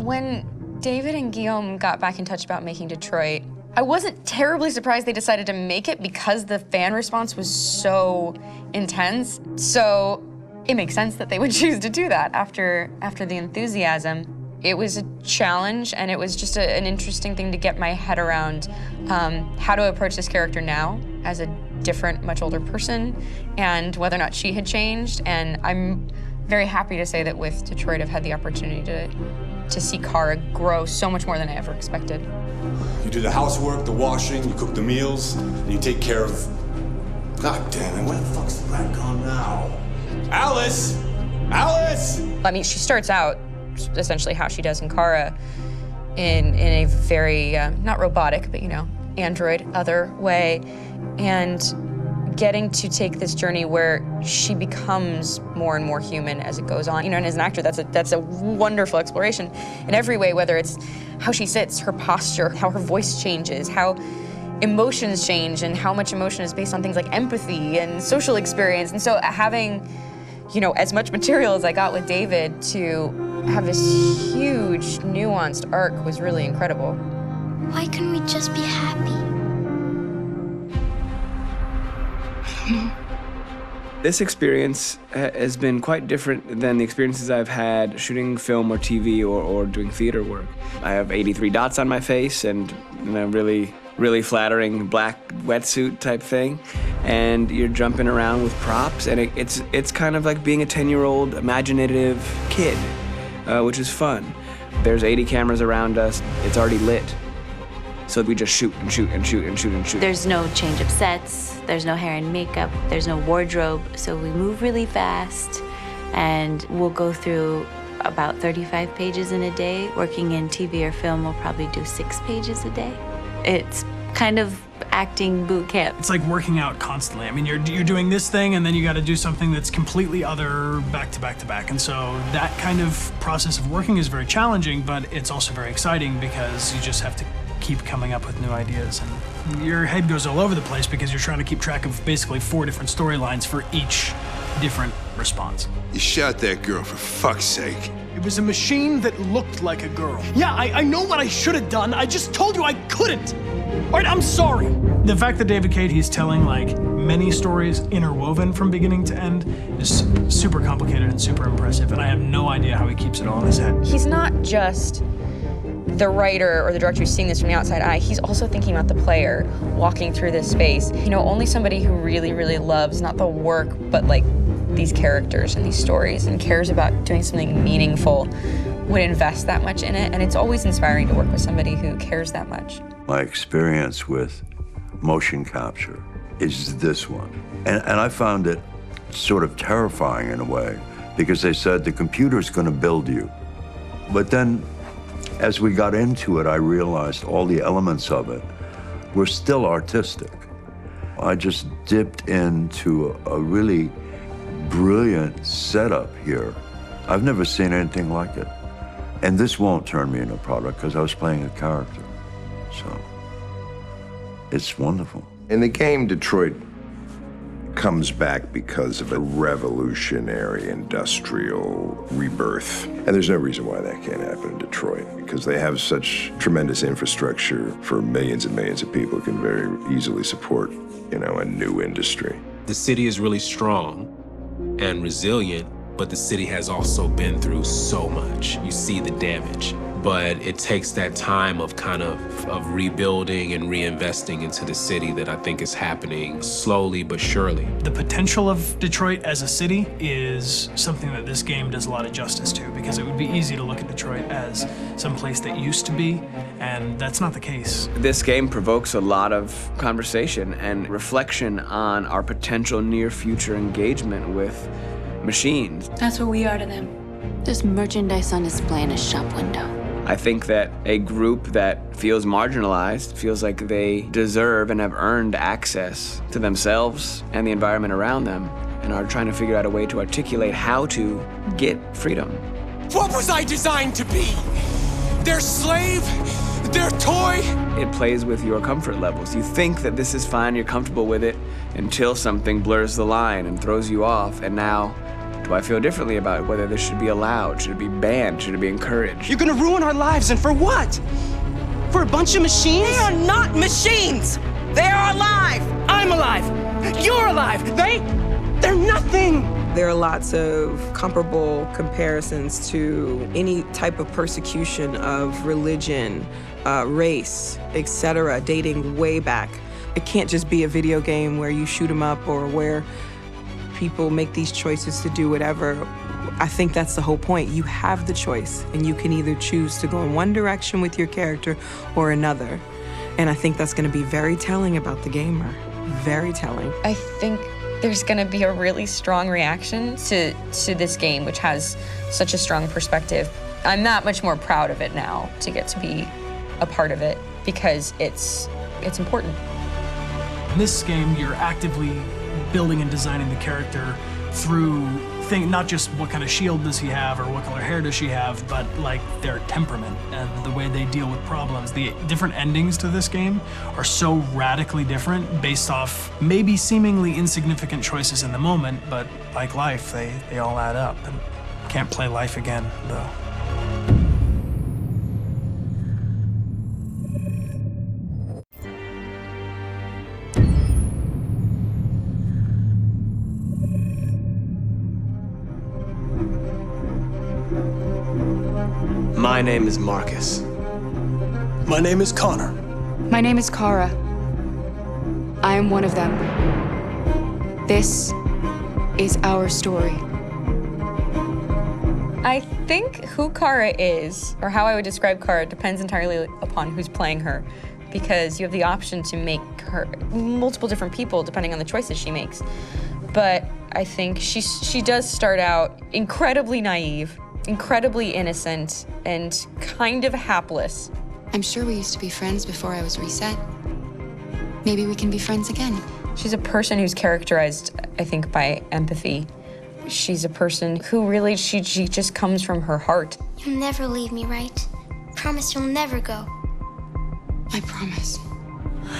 When David and Guillaume got back in touch about making Detroit, I wasn't terribly surprised they decided to make it because the fan response was so intense. So it makes sense that they would choose to do that after the enthusiasm. It was a challenge, and it was just an interesting thing to get my head around how to approach this character now as a different, much older person, and whether or not she had changed. And I'm very happy to say that with Detroit, I've had the opportunity to see Kara grow so much more than I ever expected. You do the housework, the washing, you cook the meals, and you take care of... God damn it, where the fuck's the rat gone now? Alice! Alice! I mean, she starts out essentially how she does in Kara in a very, not robotic, but, you know, android other way. And getting to take this journey where she becomes more and more human as it goes on. You know, and as an actor, that's a wonderful exploration in every way, whether it's how she sits, her posture, how her voice changes, how emotions change, and how much emotion is based on things like empathy and social experience. And so having, you know, as much material as I got with David to have this huge, nuanced arc was really incredible. Why couldn't we just be happy? This experience has been quite different than the experiences I've had shooting film or TV or doing theater work. I have 83 dots on my face and a really flattering black wetsuit type thing, and you're jumping around with props, and it's kind of like being a 10-year-old imaginative kid, which is fun. There's 80 cameras around us. It's already lit. So we just shoot and shoot and shoot and shoot and shoot. There's no change of sets, there's no hair and makeup, there's no wardrobe, so we move really fast, and we'll go through about 35 pages in a day. Working in TV or film, we'll probably do 6 pages a day. It's kind of acting boot camp. It's like working out constantly. I mean, you're doing this thing, and then you got to do something that's completely other back to back to back. And so that kind of process of working is very challenging, but it's also very exciting because you just have to keep coming up with new ideas, and your head goes all over the place because you're trying to keep track of basically 4 different storylines for each different response. You shot that girl, for fuck's sake. It was a machine that looked like a girl. Yeah, I know what I should have done. I just told you I couldn't. All right, I'm sorry. The fact that David Cade, he's telling like many stories interwoven from beginning to end is super complicated and super impressive, and I have no idea how he keeps it all in his head. He's not just the writer or the director who's seeing this from the outside eye, he's also thinking about the player walking through this space. You know, only somebody who really, really loves not the work, but like these characters and these stories and cares about doing something meaningful would invest that much in it. And it's always inspiring to work with somebody who cares that much. My experience with motion capture is this one. And I found it sort of terrifying in a way because they said the computer's going to build you. But then as we got into it, I realized all the elements of it were still artistic. I just dipped into a really brilliant setup here. I've never seen anything like it. And this won't turn me into a product because I was playing a character. So it's wonderful. In the game, Detroit comes back because of a revolutionary industrial rebirth. And there's no reason why that can't happen in Detroit, because they have such tremendous infrastructure for millions and millions of people who can very easily support, you know, a new industry. The city is really strong and resilient, but the city has also been through so much. You see the damage. But it takes that time of kind of rebuilding and reinvesting into the city that I think is happening slowly but surely. The potential of Detroit as a city is something that this game does a lot of justice to, because it would be easy to look at Detroit as some place that used to be, and that's not the case. This game provokes a lot of conversation and reflection on our potential near-future engagement with machines. That's what we are to them. There's merchandise on display in a shop window. I think that a group that feels marginalized, feels like they deserve and have earned access to themselves and the environment around them, and are trying to figure out a way to articulate how to get freedom. What was I designed to be? Their slave? Their toy? It plays with your comfort levels. You think that this is fine, you're comfortable with it, until something blurs the line and throws you off, and now Do I feel differently about whether this should be allowed? Should it be banned? Should it be encouraged? You're gonna ruin our lives, and for what? For a bunch of machines? They are not machines! They are alive! I'm alive! You're alive! They're nothing! There are lots of comparable comparisons to any type of persecution of religion, race, etc., dating way back. It can't just be a video game where you shoot 'em up or where people make these choices to do whatever. I think that's the whole point. You have the choice, and you can either choose to go in one direction with your character or another. And I think that's going to be very telling about the gamer. Very telling. I think there's going to be a really strong reaction to this game, which has such a strong perspective. I'm that much more proud of it now to get to be a part of it because it's important. In this game, you're actively building and designing the character through not just what kind of shield does he have or what color hair does she have, but like their temperament and the way they deal with problems. The different endings to this game are so radically different based off maybe seemingly insignificant choices in the moment, but like life, they all add up. And can't play life again, though. My name is Marcus. My name is Connor. My name is Kara. I am one of them. This is our story. I think who Kara is, or how I would describe Kara, depends entirely upon who's playing her, because you have the option to make her multiple different people depending on the choices she makes. But I think she does start out incredibly naive, incredibly innocent, and kind of hapless. I'm sure we used to be friends before I was reset. Maybe we can be friends again. She's a person who's characterized, I think, by empathy. She's a person who really, she just comes from her heart. You'll never leave me, right? Promise you'll never go. I promise.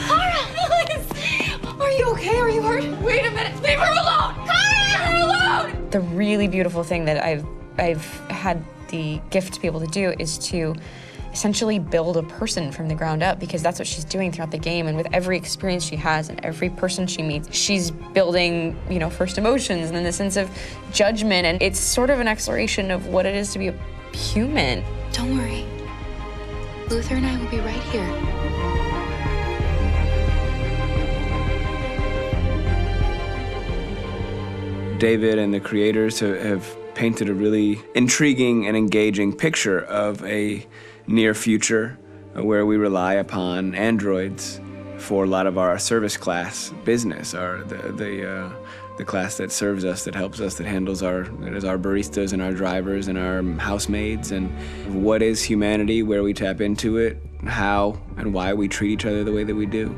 Kara, please! Are you okay? Are you hurt? Wait a minute. Leave her alone! Kara, leave her alone! The really beautiful thing that I've had the gift to be able to do is to essentially build a person from the ground up, because that's what she's doing throughout the game. And with every experience she has and every person she meets, she's building, first emotions and then the sense of judgment. And it's sort of an exploration of what it is to be a human. Don't worry. Luther and I will be right here. David and the creators have painted a really intriguing and engaging picture of a near future where we rely upon androids for a lot of our service class business, the class that serves us, that helps us, that handles our baristas and our drivers and our housemaids. And what is humanity, where we tap into it, how and why we treat each other the way that we do.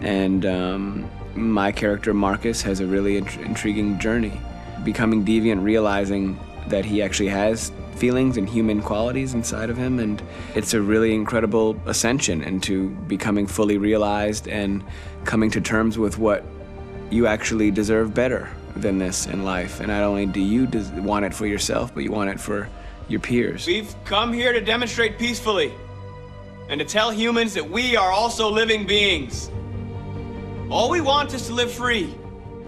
And my character Marcus has a really intriguing journey, becoming deviant, realizing that he actually has feelings and human qualities inside of him, and it's a really incredible ascension into becoming fully realized and coming to terms with what you actually deserve better than this in life. And not only do you want it for yourself, but you want it for your peers. We've come here to demonstrate peacefully and to tell humans that we are also living beings. All we want is to live free.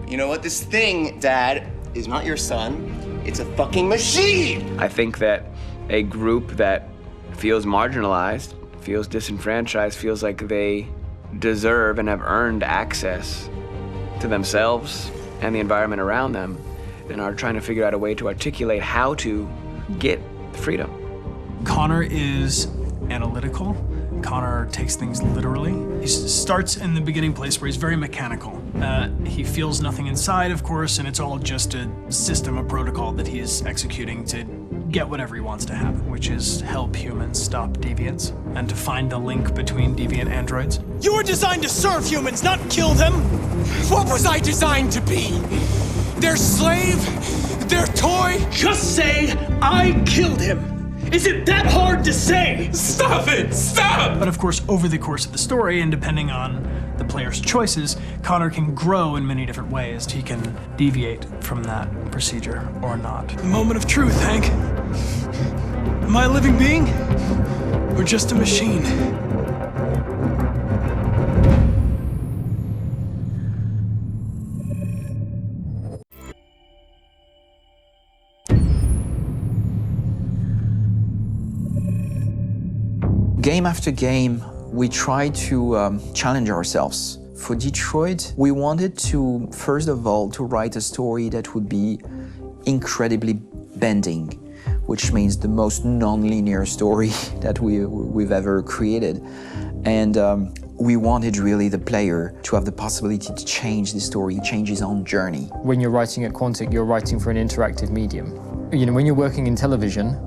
You know what? This thing, Dad, is not your son. It's a fucking machine! I think that a group that feels marginalized, feels disenfranchised, feels like they deserve and have earned access to themselves and the environment around them, and are trying to figure out a way to articulate how to get freedom. Connor is analytical. Connor takes things literally. He starts in the beginning place where he's very mechanical. He feels nothing inside, of course, and it's all just a system, a protocol that he is executing to get whatever he wants to happen, which is help humans stop deviants and to find the link between deviant androids. You were designed to serve humans, not kill them! What was I designed to be? Their slave? Their toy? Just say, I killed him! Is it that hard to say? Stop it! Stop! But of course, over the course of the story, and depending on the player's choices, Connor can grow in many different ways. He can deviate from that procedure or not. The moment of truth, Hank. Am I a living being or just a machine? Game after game, we try to challenge ourselves. For Detroit, we wanted to, first of all, to write a story that would be incredibly bending, which means the most non-linear story that we've ever created. And we wanted really the player to have the possibility to change the story, change his own journey. When you're writing at Quantic, you're writing for an interactive medium. You know, when you're working in television,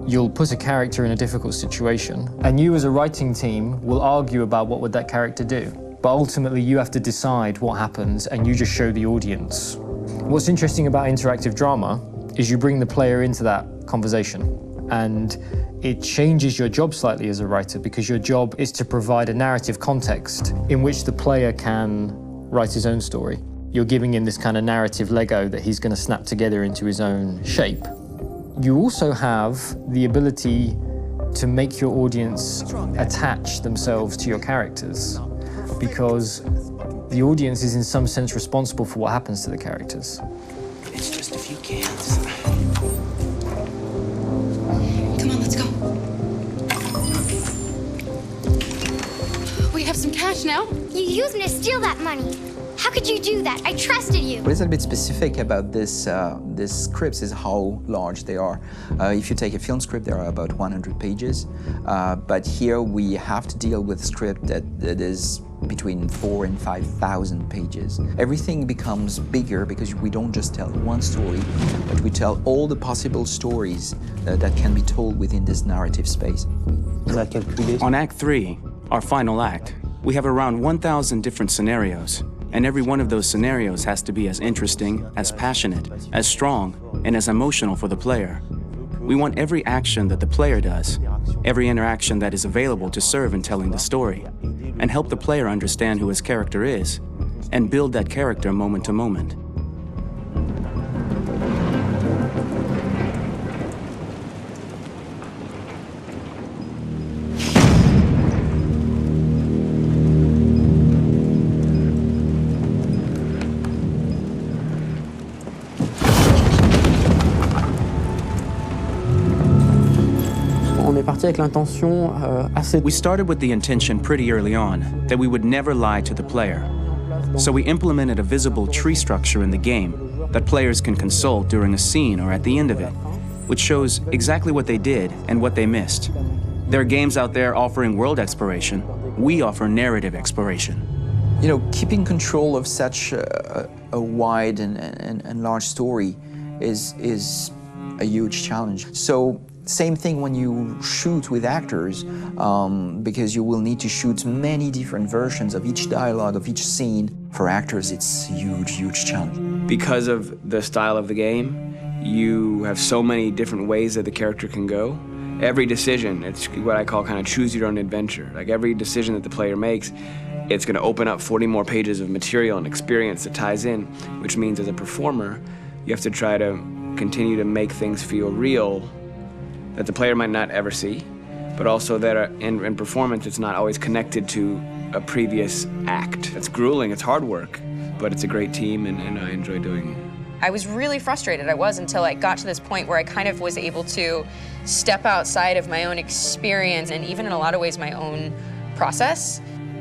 you'll put a character in a difficult situation, and you as a writing team will argue about what would that character do. But ultimately, you have to decide what happens, and you just show the audience. What's interesting about interactive drama is you bring the player into that conversation, and it changes your job slightly as a writer, because your job is to provide a narrative context in which the player can write his own story. You're giving him this kind of narrative Lego that he's going to snap together into his own shape. You also have the ability to make your audience attach themselves to your characters, because the audience is in some sense responsible for what happens to the characters. It's just a few cans. Come on, let's go. We have some cash now. You used me to steal that money. How could you do that? I trusted you. What is a bit specific about these scripts is how large they are. If you take a film script, there are about 100 pages. But here we have to deal with a script that is between 4,000 and 5,000 pages. Everything becomes bigger because we don't just tell one story, but we tell all the possible stories that can be told within this narrative space. On Act 3, our final act, we have around 1,000 different scenarios. And every one of those scenarios has to be as interesting, as passionate, as strong, and as emotional for the player. We want every action that the player does, every interaction that is available to serve in telling the story, and help the player understand who his character is, and build that character moment to moment. We started with the intention pretty early on that we would never lie to the player. So we implemented a visible tree structure in the game that players can consult during a scene or at the end of it, which shows exactly what they did and what they missed. There are games out there offering world exploration. We offer narrative exploration. You know, keeping control of such a wide and large story is a huge challenge. So same thing when you shoot with actors, because you will need to shoot many different versions of each dialogue, of each scene. For actors, it's a huge, huge challenge. Because of the style of the game, you have so many different ways that the character can go. Every decision, it's what I call kind of choose your own adventure. Like every decision that the player makes, it's going to open up 40 more pages of material and experience that ties in, which means as a performer, you have to try to continue to make things feel real that the player might not ever see, but also that in performance, it's not always connected to a previous act. It's grueling, it's hard work, but it's a great team and I enjoy doing it. I was really frustrated, until I got to this point where I kind of was able to step outside of my own experience and even in a lot of ways my own process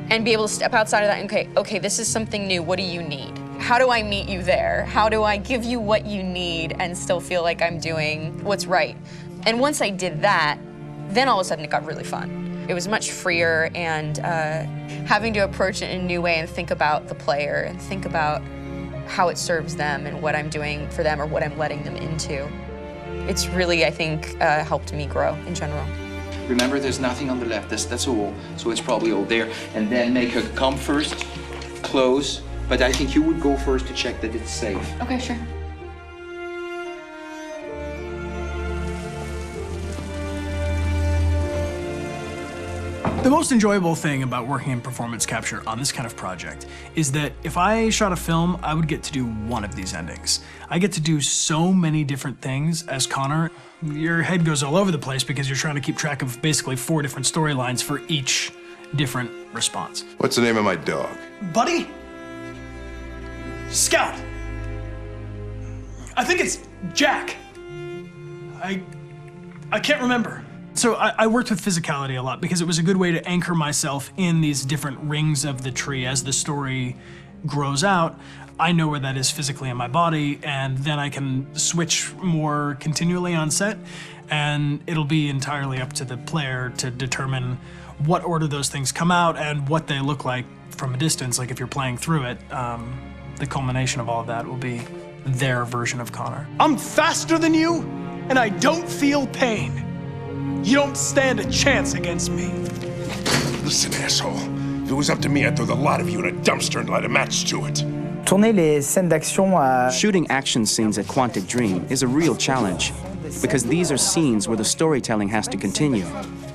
and be able to step outside of that and okay, this is something new, what do you need? How do I meet you there? How do I give you what you need and still feel like I'm doing what's right? And once I did that, then all of a sudden it got really fun. It was much freer and having to approach it in a new way and think about the player and think about how it serves them and what I'm doing for them or what I'm letting them into. It's really, I think, helped me grow in general. Remember, there's nothing on the left. That's a wall, so it's probably all there. And then make her come first, close. But I think you would go first to check that it's safe. Okay, sure. The most enjoyable thing about working in performance capture on this kind of project is that if I shot a film, I would get to do one of these endings. I get to do so many different things as Connor. Your head goes all over the place because you're trying to keep track of basically 4 different storylines for each different response. What's the name of my dog? Buddy? Scout. I think it's Jack. I can't remember. So I worked with physicality a lot because it was a good way to anchor myself in these different rings of the tree as the story grows out. I know where that is physically in my body, and then I can switch more continually on set, and it'll be entirely up to the player to determine what order those things come out and what they look like from a distance. Like if you're playing through it, the culmination of all of that will be their version of Connor. I'm faster than you, and I don't feel pain. You don't stand a chance against me. Listen, asshole. If it was up to me, I'd throw the lot of you in a dumpster and light a match to it. Shooting action scenes at Quantic Dream is a real challenge because these are scenes where the storytelling has to continue.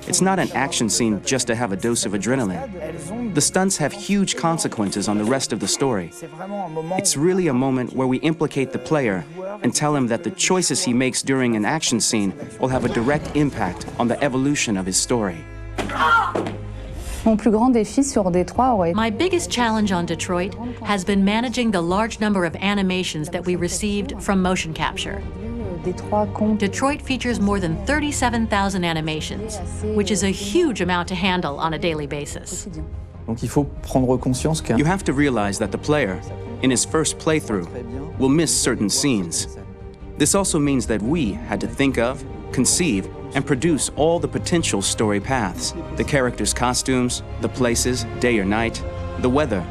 It's not an action scene just to have a dose of adrenaline. The stunts have huge consequences on the rest of the story. It's really a moment where we implicate the player and tell him that the choices he makes during an action scene will have a direct impact on the evolution of his story. My biggest challenge on Detroit has been managing the large number of animations that we received from motion capture. Detroit features more than 37,000 animations, which is a huge amount to handle on a daily basis. You have to realize that the player, in his first playthrough, will miss certain scenes. This also means that we had to think of, conceive, and produce all the potential story paths. The characters' costumes, the places, day or night, the weather.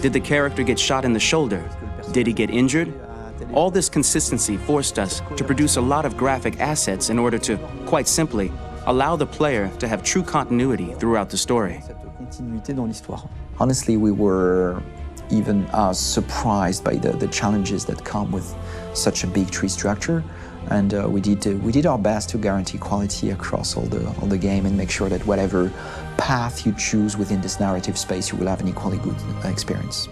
Did the character get shot in the shoulder? Did he get injured? All this consistency forced us to produce a lot of graphic assets in order to, quite simply, allow the player to have true continuity throughout the story. Honestly, we were even surprised by the challenges that come with such a big tree structure. And we did our best to guarantee quality across all the game and make sure that whatever path you choose within this narrative space, you will have an equally good experience.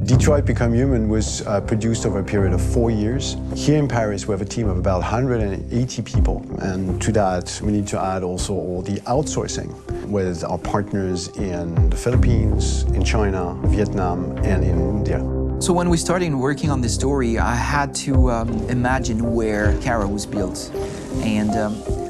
Detroit Become Human was produced over a period of 4 years. Here in Paris, we have a team of about 180 people. And to that, we need to add also all the outsourcing with our partners in the Philippines, in China, Vietnam, and in India. So when we started working on this story, I had to imagine where Kara was built. And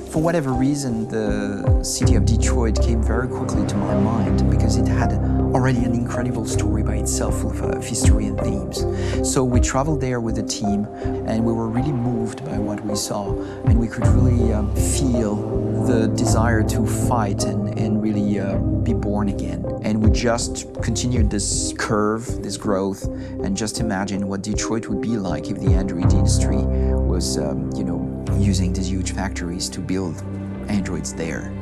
for whatever reason, the city of Detroit came very quickly to my mind because it had already an incredible story by itself of history and themes. So we traveled there with the team and we were really moved by what we saw, and we could really feel the desire to fight and really be born again. And we just continued this curve, this growth, and just imagine what Detroit would be like if the Android industry was, using these huge factories to build androids there.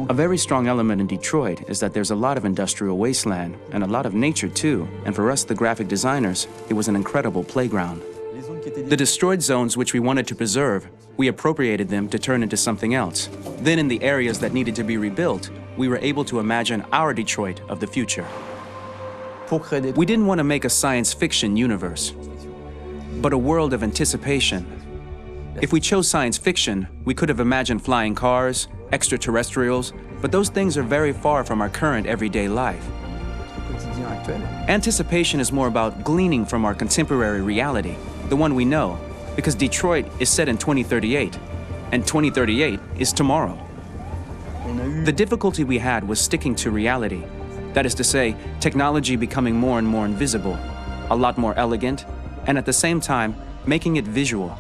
A very strong element in Detroit is that there's a lot of industrial wasteland and a lot of nature too, and for us, the graphic designers, it was an incredible playground. The destroyed zones which we wanted to preserve, we appropriated them to turn into something else. Then in the areas that needed to be rebuilt, we were able to imagine our Detroit of the future. We didn't want to make a science fiction universe, but a world of anticipation. If we chose science fiction, we could have imagined flying cars, extraterrestrials, but those things are very far from our current everyday life. Anticipation is more about gleaning from our contemporary reality, the one we know, because Detroit is set in 2038, and 2038 is tomorrow. The difficulty we had was sticking to reality. That is to say, technology becoming more and more invisible, a lot more elegant, and at the same time, making it visual.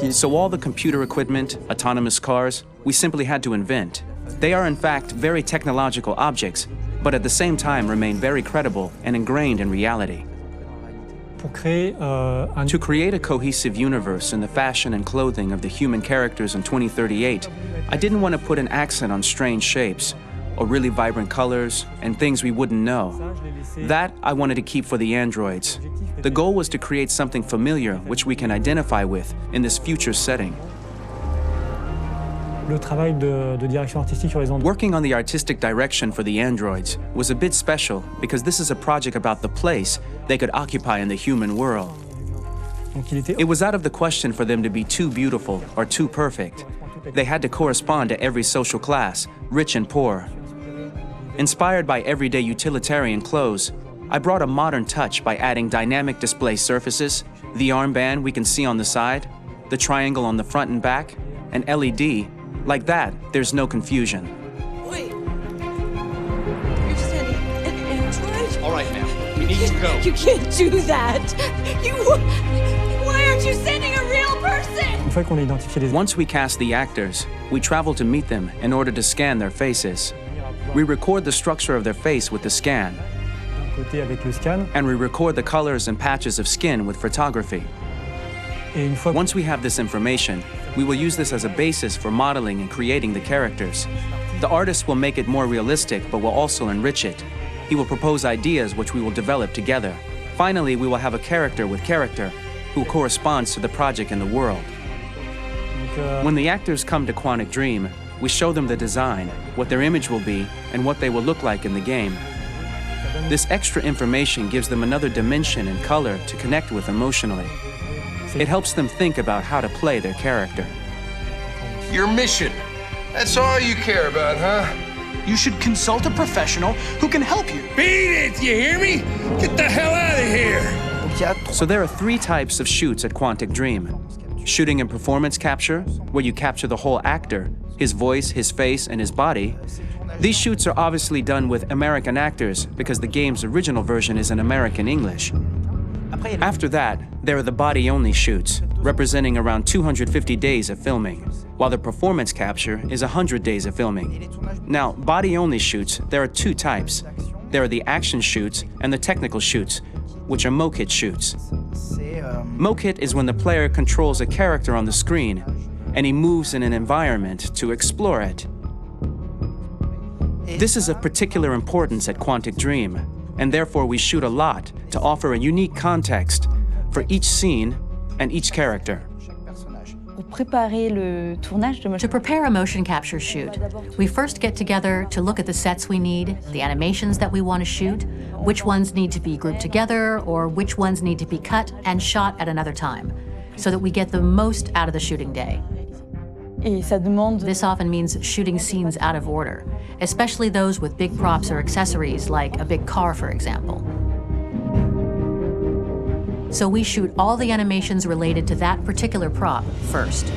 So all the computer equipment, autonomous cars, we simply had to invent. They are in fact very technological objects, but at the same time remain very credible and ingrained in reality. To create a cohesive universe in the fashion and clothing of the human characters in 2038, I didn't want to put an accent on strange shapes or really vibrant colors, and things we wouldn't know. That I wanted to keep for the androids. The goal was to create something familiar which we can identify with in this future setting. Working on the artistic direction for the androids was a bit special because this is a project about the place they could occupy in the human world. It was out of the question for them to be too beautiful or too perfect. They had to correspond to every social class, rich and poor. Inspired by everyday utilitarian clothes, I brought a modern touch by adding dynamic display surfaces, the armband we can see on the side, the triangle on the front and back, an LED. Like that, there's no confusion. Wait. You're sending an android? All right, ma'am. We need to go. You can't do that. Why aren't you sending a real person? Once we cast the actors, we travel to meet them in order to scan their faces. We record the structure of their face with the scan. And we record the colors and patches of skin with photography. Once we have this information, we will use this as a basis for modeling and creating the characters. The artist will make it more realistic, but will also enrich it. He will propose ideas which we will develop together. Finally, we will have a character with character who corresponds to the project and the world. When the actors come to Quantic Dream, we show them the design, what their image will be, and what they will look like in the game. This extra information gives them another dimension and color to connect with emotionally. It helps them think about how to play their character. Your mission. That's all you care about, huh? You should consult a professional who can help you. Beat it, you hear me? Get the hell out of here. So there are 3 types of shoots at Quantic Dream. Shooting and performance capture, where you capture the whole actor, his voice, his face, and his body. These shoots are obviously done with American actors because the game's original version is in American English. After that, there are the body-only shoots, representing around 250 days of filming, while the performance capture is 100 days of filming. Now, body-only shoots, there are 2 types. There are the action shoots and the technical shoots, which are mokit shoots. Mokit is when the player controls a character on the screen, and he moves in an environment to explore it. This is of particular importance at Quantic Dream, and therefore we shoot a lot to offer a unique context for each scene and each character. To prepare a motion capture shoot, we first get together to look at the sets we need, the animations that we want to shoot, which ones need to be grouped together, or which ones need to be cut and shot at another time, so that we get the most out of the shooting day. This often means shooting scenes out of order, especially those with big props or accessories, like a big car, for example. So we shoot all the animations related to that particular prop first.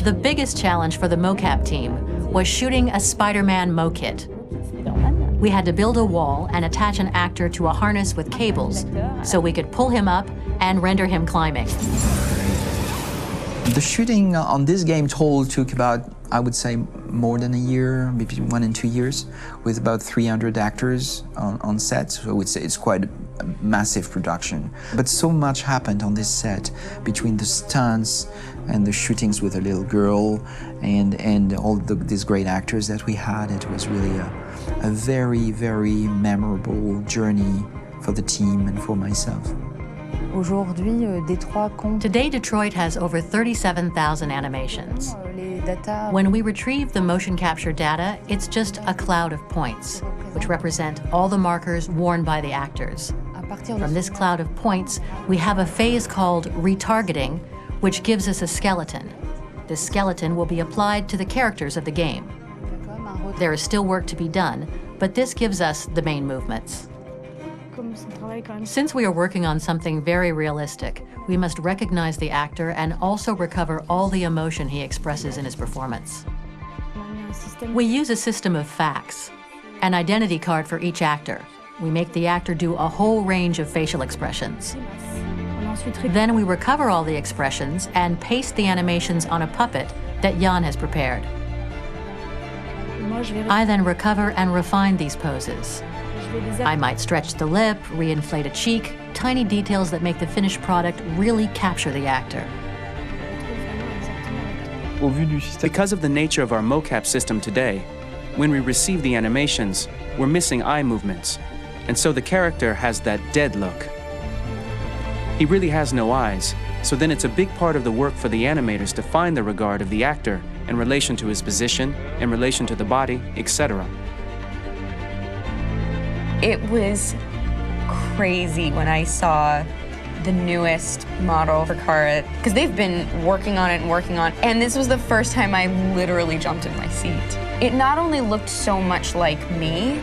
The biggest challenge for the mocap team was shooting a Spider-Man mokit. We had to build a wall and attach an actor to a harness with cables so we could pull him up and render him climbing. The shooting on this game total took about, I would say, more than a year, maybe 1 and 2 years, with about 300 actors on set. So I would say it's quite a massive production. But so much happened on this set between the stunts and the shootings with a little girl and all these great actors that we had. It was really a very, very memorable journey for the team and for myself. Today, Detroit has over 37,000 animations. When we retrieve the motion capture data, it's just a cloud of points, which represent all the markers worn by the actors. From this cloud of points, we have a phase called retargeting, which gives us a skeleton. This skeleton will be applied to the characters of the game. There is still work to be done, but this gives us the main movements. Since we are working on something very realistic, we must recognize the actor and also recover all the emotion he expresses in his performance. We use a system of facts, an identity card for each actor. We make the actor do a whole range of facial expressions. Then we recover all the expressions and paste the animations on a puppet that Jan has prepared. I then recover and refine these poses. I might stretch the lip, reinflate a cheek, tiny details that make the finished product really capture the actor. Because of the nature of our mocap system today, when we receive the animations, we're missing eye movements, and so the character has that dead look. He really has no eyes, so then it's a big part of the work for the animators to find the regard of the actor in relation to his position, in relation to the body, etc. It was crazy when I saw the newest model for Kara, because they've been working on it, and this was the first time I literally jumped in my seat. It not only looked so much like me,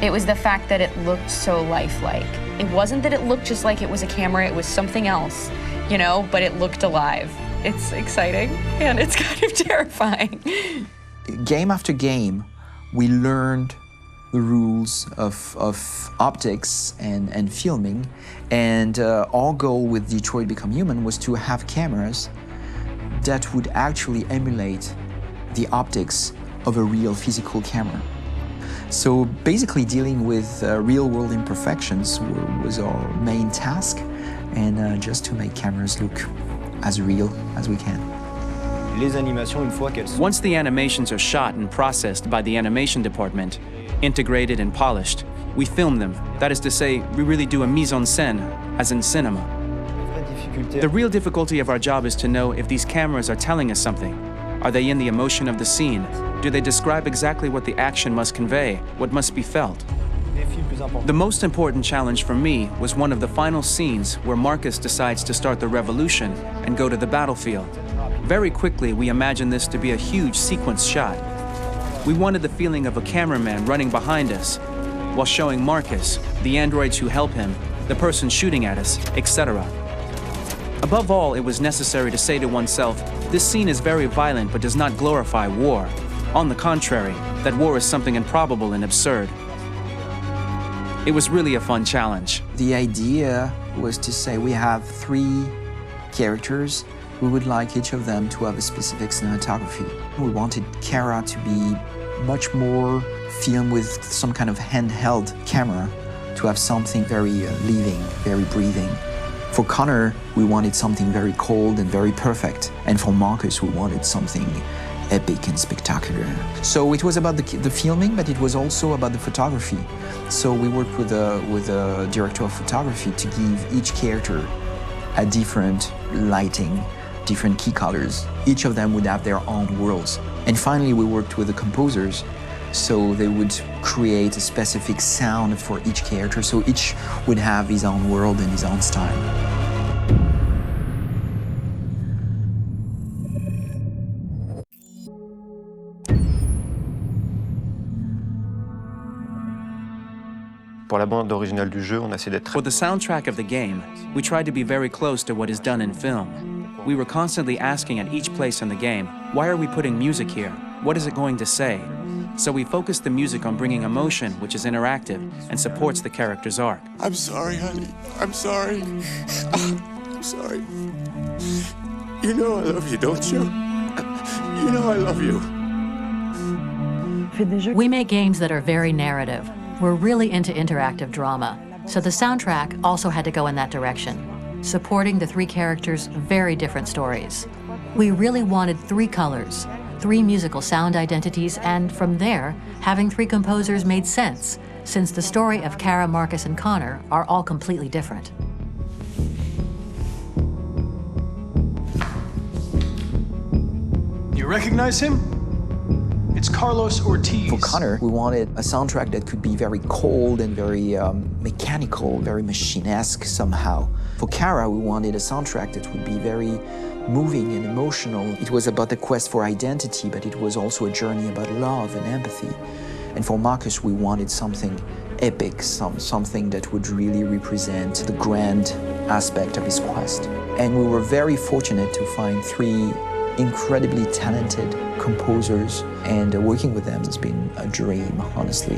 it was the fact that it looked so lifelike. It wasn't that it looked just like it was a camera, it was something else, you know, but it looked alive. It's exciting, and it's kind of terrifying. Game after game, we learned the rules of optics and filming, and our goal with Detroit Become Human was to have cameras that would actually emulate the optics of a real physical camera. So basically dealing with real-world imperfections was our main task, and just to make cameras look as real as we can. Once the animations are shot and processed by the animation department, integrated and polished, we film them. That is to say, we really do a mise en scène, as in cinema. The real difficulty of our job is to know if these cameras are telling us something. Are they in the emotion of the scene? Do they describe exactly what the action must convey, what must be felt? The most important challenge for me was one of the final scenes where Marcus decides to start the revolution and go to the battlefield. Very quickly, we imagined this to be a huge sequence shot. We wanted the feeling of a cameraman running behind us while showing Marcus, the androids who help him, the person shooting at us, etc. Above all, it was necessary to say to oneself, this scene is very violent but does not glorify war. On the contrary, that war is something improbable and absurd. It was really a fun challenge. The idea was to say we have 3 characters. We would like each of them to have a specific cinematography. We wanted Kara to be much more filmed with some kind of handheld camera, to have something very living, very breathing. For Connor, we wanted something very cold and very perfect. And for Marcus, we wanted something epic and spectacular. So it was about the filming, but it was also about the photography. So we worked with a director of photography to give each character a different lighting, different key colors. Each of them would have their own worlds. And finally, we worked with the composers, so they would create a specific sound for each character, so each would have his own world and his own style. For the soundtrack of the game, we tried to be very close to what is done in film. We were constantly asking at each place in the game, why are we putting music here? What is it going to say? So we focused the music on bringing emotion, which is interactive and supports the character's arc. I'm sorry, honey. I'm sorry. I'm sorry. You know I love you, don't you? You know I love you. We make games that are very narrative. We're really into interactive drama, so the soundtrack also had to go in that direction, supporting the 3 characters' very different stories. We really wanted 3 colors, 3 musical sound identities, and from there, having 3 composers made sense, since the story of Kara, Marcus, and Connor are all completely different. You recognize him? It's Carlos Ortiz. For Connor, we wanted a soundtrack that could be very cold and very mechanical, very machine-esque somehow. For Kara, we wanted a soundtrack that would be very moving and emotional. It was about the quest for identity, but it was also a journey about love and empathy. And for Marcus, we wanted something epic, something that would really represent the grand aspect of his quest. And we were very fortunate to find 3 incredibly talented composers, and working with them has been a dream, honestly.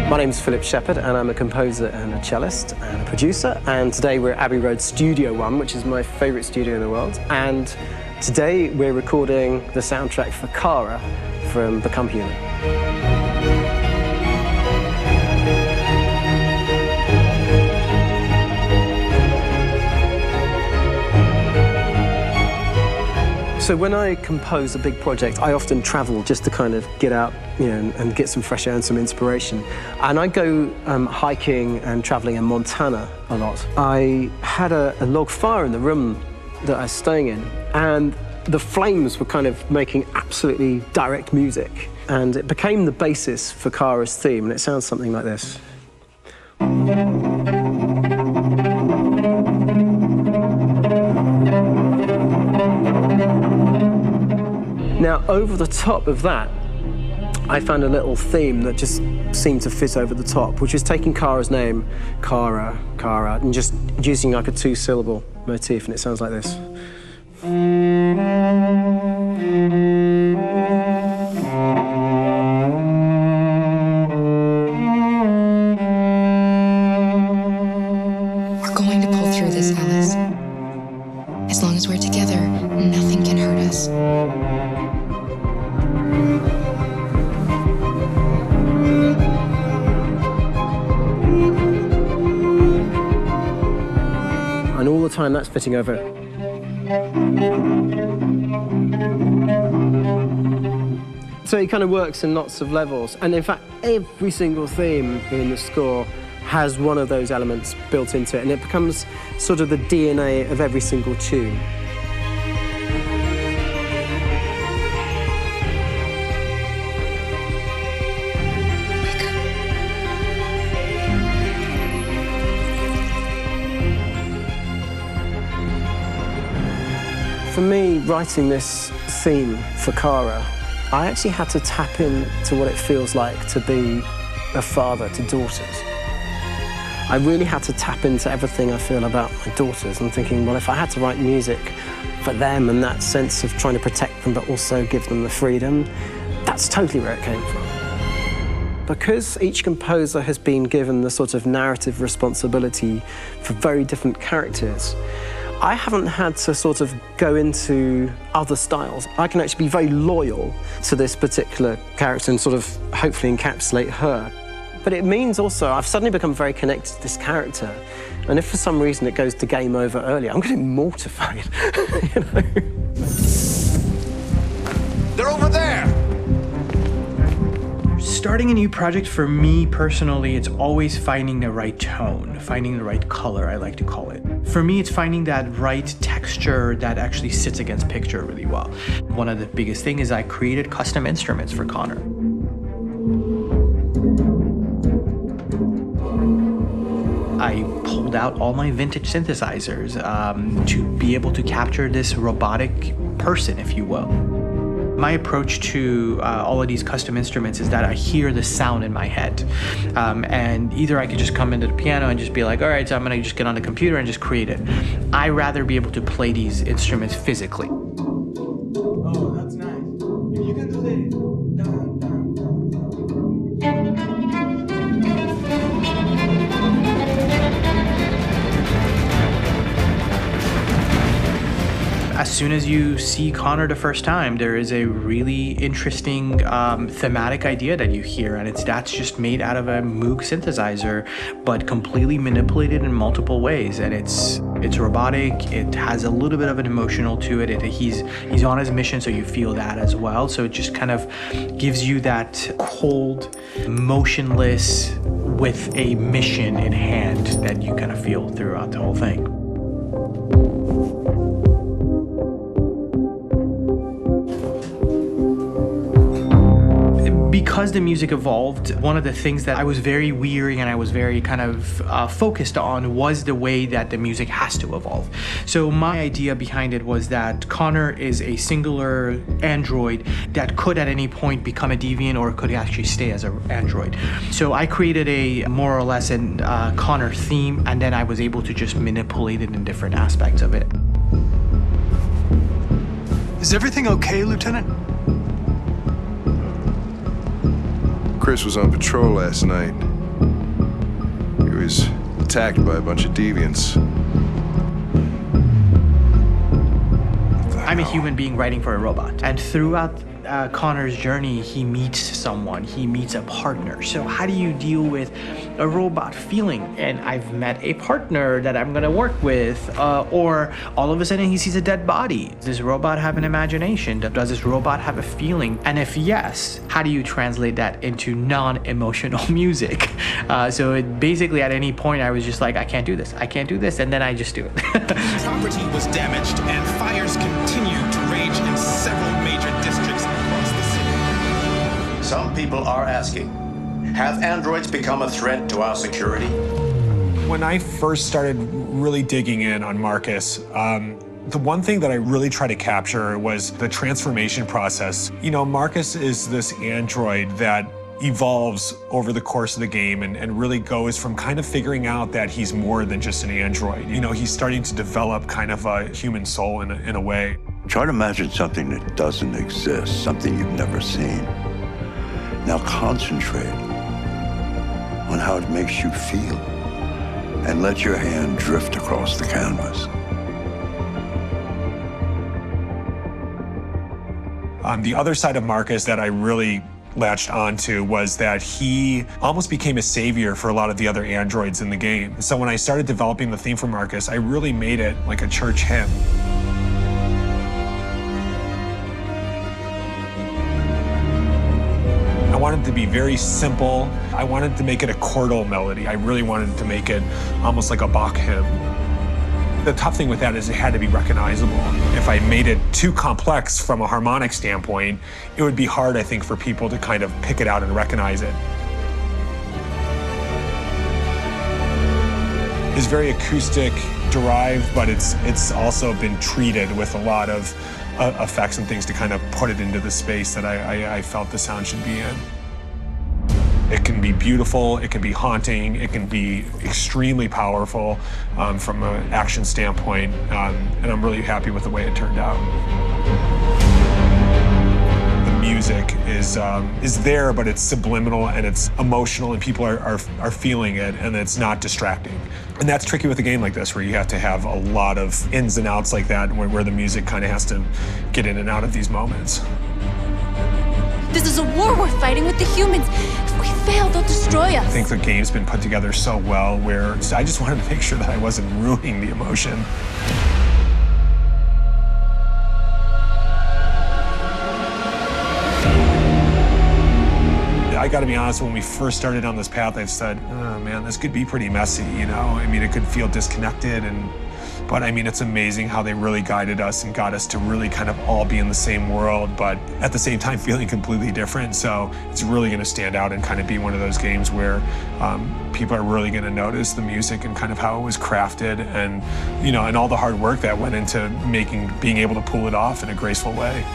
My name's Phillip Sheppard, and I'm a composer and a cellist and a producer. And today we're at Abbey Road Studio One, which is my favorite studio in the world. And today we're recording the soundtrack for Kara from Become Human. So when I compose a big project, I often travel just to kind of get out, and get some fresh air and some inspiration. And I go hiking and traveling in Montana a lot. I had a log fire in the room that I was staying in, and the flames were kind of making absolutely direct music. And it became the basis for Kara's theme, and it sounds something like this. Now, over the top of that, I found a little theme that just seemed to fit over the top, which is taking Kara's name, Kara, and just using like a two-syllable motif, and it sounds like this. We're going to pull through this, Alice. As long as we're together, nothing can hurt us. And all the time that's fitting over. So it kind of works in lots of levels. And in fact, every single theme in the score has one of those elements built into it, and it becomes sort of the DNA of every single tune. For me, writing this theme for Kara, I actually had to tap into what it feels like to be a father to daughters. I really had to tap into everything I feel about my daughters and thinking, well, if I had to write music for them and that sense of trying to protect them but also give them the freedom, that's totally where it came from. Because each composer has been given the sort of narrative responsibility for very different characters, I haven't had to sort of go into other styles. I can actually be very loyal to this particular character and sort of hopefully encapsulate her. But it means also I've suddenly become very connected to this character. And if for some reason it goes to game over early, I'm getting mortified, They're over there! Starting a new project for me personally, it's always finding the right tone, finding the right color, I like to call it. For me, it's finding that right texture that actually sits against picture really well. One of the biggest things is I created custom instruments for Connor. I pulled out all my vintage synthesizers to be able to capture this robotic person, if you will. My approach to all of these custom instruments is that I hear the sound in my head. And either I could just come into the piano and just be like, all right, so I'm gonna just get on the computer and just create it. I rather be able to play these instruments physically. Oh, that's nice. You can do that. As soon as you see Connor the first time, there is a really interesting thematic idea that you hear, and that's just made out of a Moog synthesizer, but completely manipulated in multiple ways. And it's robotic. It has a little bit of an emotional to it. He's on his mission, so you feel that as well. So it just kind of gives you that cold, motionless, with a mission in hand that you kind of feel throughout the whole thing. Because the music evolved, one of the things that I was very weary and I was very kind of focused on was the way that the music has to evolve. So my idea behind it was that Connor is a singular android that could at any point become a deviant or could actually stay as an android. So I created a more or less an Connor theme, and then I was able to just manipulate it in different aspects of it. Is everything okay, Lieutenant? Chris was on patrol last night. He was attacked by a bunch of deviants. I'm a human being writing for a robot. And throughout Connor's journey, he meets someone, he meets a partner. So how do you deal with a robot feeling? And I've met a partner that I'm gonna work with, or all of a sudden he sees a dead body. Does this robot have an imagination? Does this robot have a feeling? And if yes, how do you translate that into non-emotional music? So basically at any point I was just like, I can't do this, and then I just do it. Property was damaged and fires continue to rage in several major districts across the city. Some people are asking, have androids become a threat to our security? When I first started really digging in on Marcus, the one thing that I really tried to capture was the transformation process. You know, Marcus is this android that evolves over the course of the game and really goes from kind of figuring out that he's more than just an android. You know, he's starting to develop kind of a human soul in a way. Try to imagine something that doesn't exist, something you've never seen. Now concentrate on how it makes you feel and let your hand drift across the canvas. The other side of Marcus that I really latched onto was that he almost became a savior for a lot of the other androids in the game. So when I started developing the theme for Marcus, I really made it like a church hymn. I wanted it to be very simple. I wanted to make it a chordal melody. I really wanted to make it almost like a Bach hymn. The tough thing with that is it had to be recognizable. If I made it too complex from a harmonic standpoint, it would be hard, I think, for people to kind of pick it out and recognize it. It's very acoustic derived, but it's also been treated with a lot of effects and things to kind of put it into the space that I felt the sound should be in. It can be beautiful, it can be haunting, it can be extremely powerful from an action standpoint, and I'm really happy with the way it turned out. The music is there, but it's subliminal and it's emotional, and people are feeling it, and it's not distracting. And that's tricky with a game like this, where you have to have a lot of ins and outs like that, where the music kind of has to get in and out of these moments. This is a war we're fighting with the humans. If we fail, they'll destroy us. I think the game's been put together so well where I just wanted to make sure that I wasn't ruining the emotion. I gotta be honest, when we first started on this path, I said, oh man, this could be pretty messy, you know? I mean, it could feel disconnected, but I mean, it's amazing how they really guided us and got us to really kind of all be in the same world, but at the same time feeling completely different. So it's really gonna stand out and kind of be one of those games where people are really gonna notice the music and kind of how it was crafted, and, you know, and all the hard work that went into being able to pull it off in a graceful way.